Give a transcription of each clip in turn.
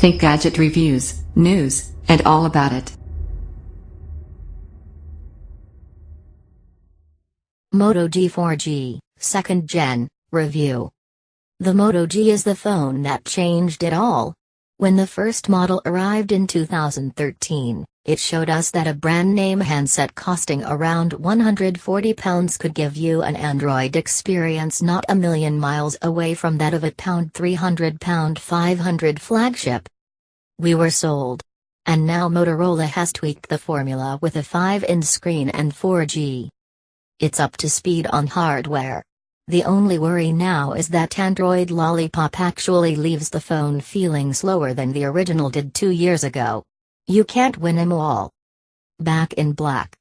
Think gadget reviews, news, and all about it. Moto G 4G, 2nd Gen, Review. The Moto G is the phone that changed it all. When the first model arrived in 2013, it showed us that a brand-name handset costing around £140 could give you an Android experience not a million miles away from that of a £300, £500 flagship. We were sold. And now Motorola has tweaked the formula with a 5-inch screen and 4G. It's up to speed on hardware. The only worry now is that Android Lollipop actually leaves the phone feeling slower than the original did 2 years ago. You can't win 'em all. Back in black.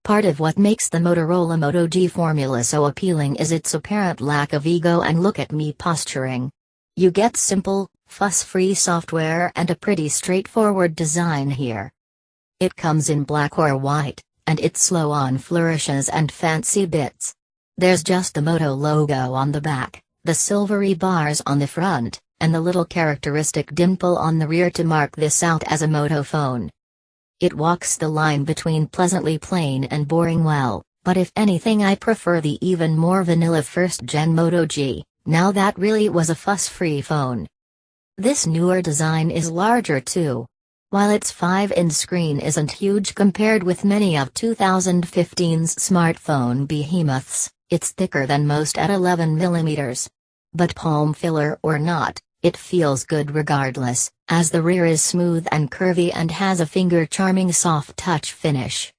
Part of what makes the Motorola Moto G formula so appealing is its apparent lack of ego and look-at-me posturing. You get simple, fuss-free software and a pretty straightforward design here. It comes in black or white, and it's slow on flourishes and fancy bits. There's just the Moto logo on the back, the silvery bars on the front, and the little characteristic dimple on the rear to mark this out as a Moto phone. It walks the line between pleasantly plain and boring well, but if anything I prefer the even more vanilla 1st Gen Moto G, now that really was a fuss-free phone. This newer design is larger too. While its 5-inch screen isn't huge compared with many of 2015's smartphone behemoths, it's thicker than most at 11mm. But palm filler or not, it feels good regardless, as the rear is smooth and curvy and has a finger-charming soft touch finish.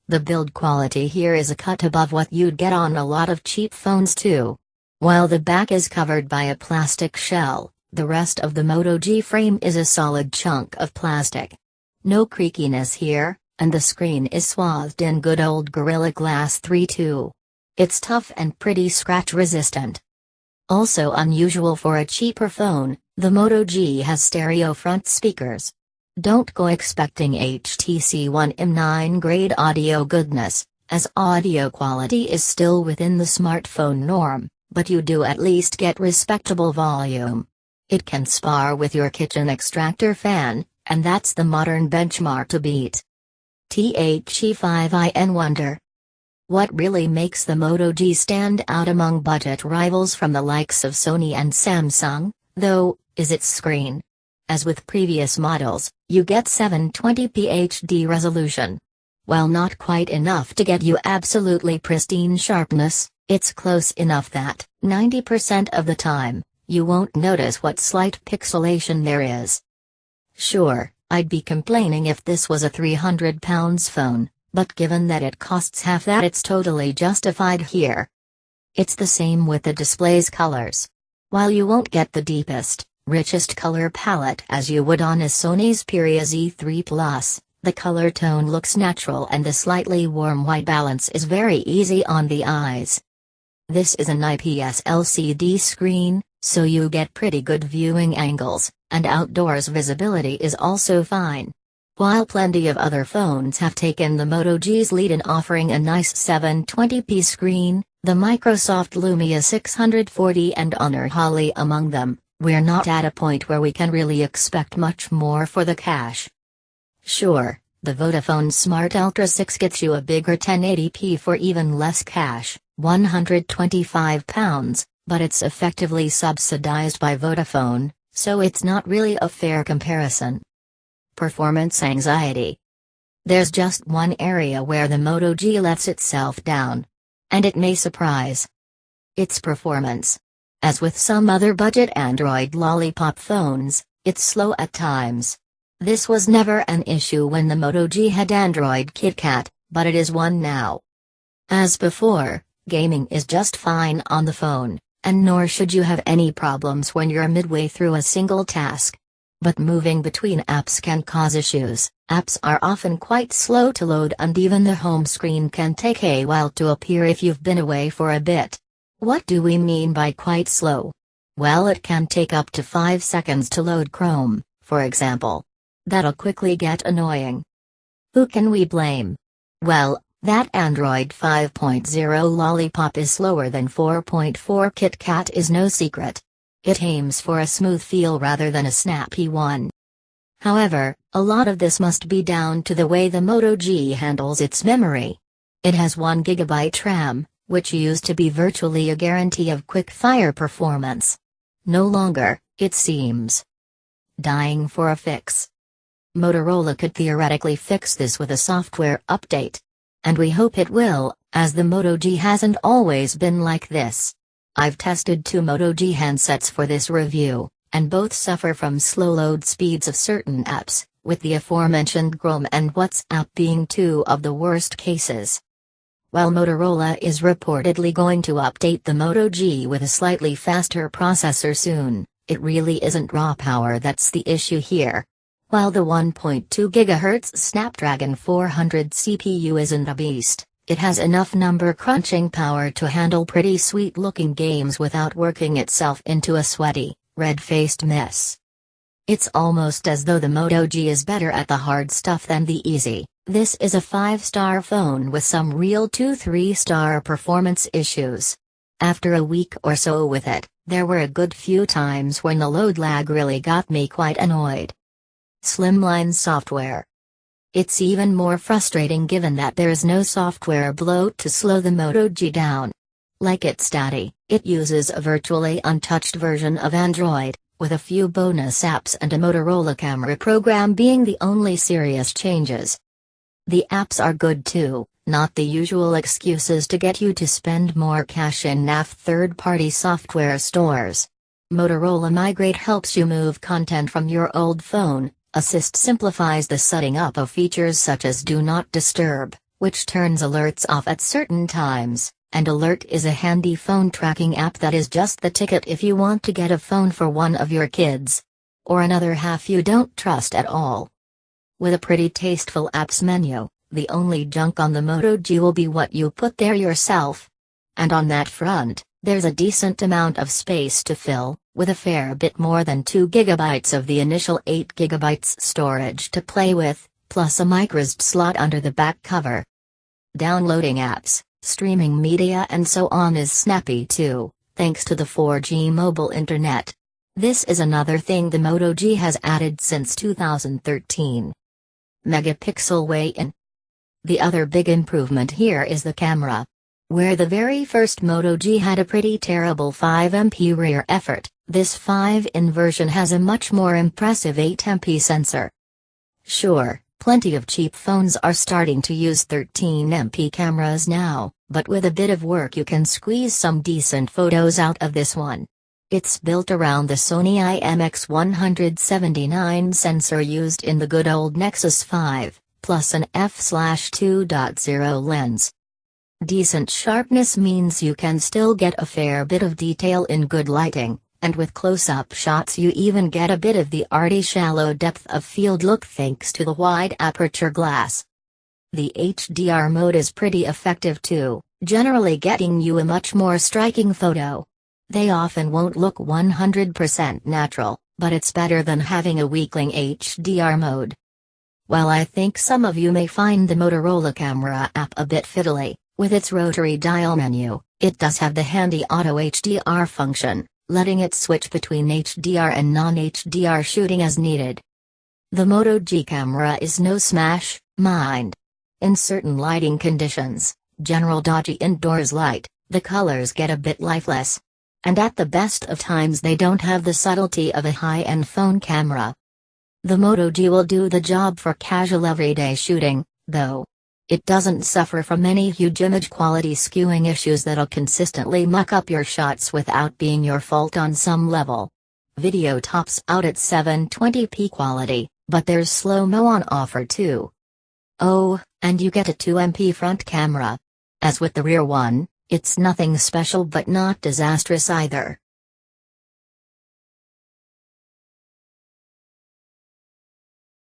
The build quality here is a cut above what you'd get on a lot of cheap phones too. While the back is covered by a plastic shell, the rest of the Moto G frame is a solid chunk of plastic. No creakiness here, and the screen is swathed in good old Gorilla Glass 3 too. It's tough and pretty scratch-resistant. Also unusual for a cheaper phone, the Moto G has stereo front speakers. Don't go expecting HTC One M9 grade audio goodness, as audio quality is still within the smartphone norm, but you do at least get respectable volume. It can spar with your kitchen extractor fan, and that's the modern benchmark to beat. The wonder. What really makes the Moto G stand out among budget rivals from the likes of Sony and Samsung, though, is its screen. As with previous models, you get 720p HD resolution. While not quite enough to get you absolutely pristine sharpness, it's close enough that, 90% of the time, you won't notice what slight pixelation there is. Sure, I'd be complaining if this was a £300 phone, but given that it costs half that, it's totally justified here. It's the same with the display's colors. While you won't get the deepest, richest color palette as you would on a Sony's Xperia Z3 Plus, the color tone looks natural and the slightly warm white balance is very easy on the eyes. This is an IPS LCD screen, so you get pretty good viewing angles, and outdoors visibility is also fine. While plenty of other phones have taken the Moto G's lead in offering a nice 720p screen, the Microsoft Lumia 640 and Honor Holly among them, we're not at a point where we can really expect much more for the cash. Sure, the Vodafone Smart Ultra 6 gets you a bigger 1080p for even less cash, £125, but it's effectively subsidized by Vodafone, so it's not really a fair comparison. Performance anxiety. There's just one area where the Moto G lets itself down. And it may surprise. Its performance. As with some other budget Android Lollipop phones, it's slow at times. This was never an issue when the Moto G had Android KitKat, but it is one now. As before, gaming is just fine on the phone, and nor should you have any problems when you're midway through a single task. But moving between apps can cause issues. Apps are often quite slow to load and even the home screen can take a while to appear if you've been away for a bit. What do we mean by quite slow? Well, it can take up to 5 seconds to load Chrome, for example. That'll quickly get annoying. Who can we blame? Well, that Android 5.0 Lollipop is slower than 4.4 KitKat is no secret. It aims for a smooth feel rather than a snappy one. However, a lot of this must be down to the way the Moto G handles its memory. It has 1 GB RAM, which used to be virtually a guarantee of quick-fire performance. No longer, it seems. Dying for a fix. Motorola could theoretically fix this with a software update. And we hope it will, as the Moto G hasn't always been like this. I've tested 2 Moto G handsets for this review, and both suffer from slow load speeds of certain apps, with the aforementioned Chrome and WhatsApp being 2 of the worst cases. While Motorola is reportedly going to update the Moto G with a slightly faster processor soon, it really isn't raw power that's the issue here. While the 1.2 GHz Snapdragon 400 CPU isn't a beast, it has enough number crunching power to handle pretty sweet-looking games without working itself into a sweaty, red-faced mess. It's almost as though the Moto G is better at the hard stuff than the easy. This is a 5-star phone with some real 2-3-star performance issues. After a week or so with it, there were a good few times when the load lag really got me quite annoyed. Slimline software. It's even more frustrating given that there's no software bloat to slow the Moto G down. Like its daddy, it uses a virtually untouched version of Android, with a few bonus apps and a Motorola camera program being the only serious changes. The apps are good too, not the usual excuses to get you to spend more cash in naff third-party software stores. Motorola Migrate helps you move content from your old phone. Assist simplifies the setting up of features such as Do Not Disturb, which turns alerts off at certain times, and Alert is a handy phone tracking app that is just the ticket if you want to get a phone for one of your kids. Or another half you don't trust at all. With a pretty tasteful apps menu, the only junk on the Moto G will be what you put there yourself. And on that front, there's a decent amount of space to fill, with a fair bit more than 2 GB of the initial 8 GB storage to play with, plus a microSD slot under the back cover. Downloading apps, streaming media and so on is snappy too, thanks to the 4G mobile internet. This is another thing the Moto G has added since 2013. Megapixel weigh-in. The other big improvement here is the camera. Where the very first Moto G had a pretty terrible 5MP rear effort, this 5-in version has a much more impressive 8MP sensor. Sure, plenty of cheap phones are starting to use 13MP cameras now, but with a bit of work you can squeeze some decent photos out of this one. It's built around the Sony IMX179 sensor used in the good old Nexus 5, plus an f/2.0 lens. Decent sharpness means you can still get a fair bit of detail in good lighting, and with close-up shots you even get a bit of the arty shallow depth of field look thanks to the wide aperture glass. The HDR mode is pretty effective too, generally getting you a much more striking photo. They often won't look 100% natural, but it's better than having a weakling HDR mode. While I think some of you may find the Motorola camera app a bit fiddly, with its rotary dial menu, it does have the handy auto HDR function, letting it switch between HDR and non-HDR shooting as needed. The Moto G camera is no smash, mind. In certain lighting conditions, general dodgy indoors light, the colors get a bit lifeless. And at the best of times they don't have the subtlety of a high-end phone camera. The Moto G will do the job for casual everyday shooting, though. It doesn't suffer from any huge image quality skewing issues that'll consistently muck up your shots without being your fault on some level. Video tops out at 720p quality, but there's slow-mo on offer too. Oh, and you get a 2MP front camera. As with the rear one, it's nothing special but not disastrous either.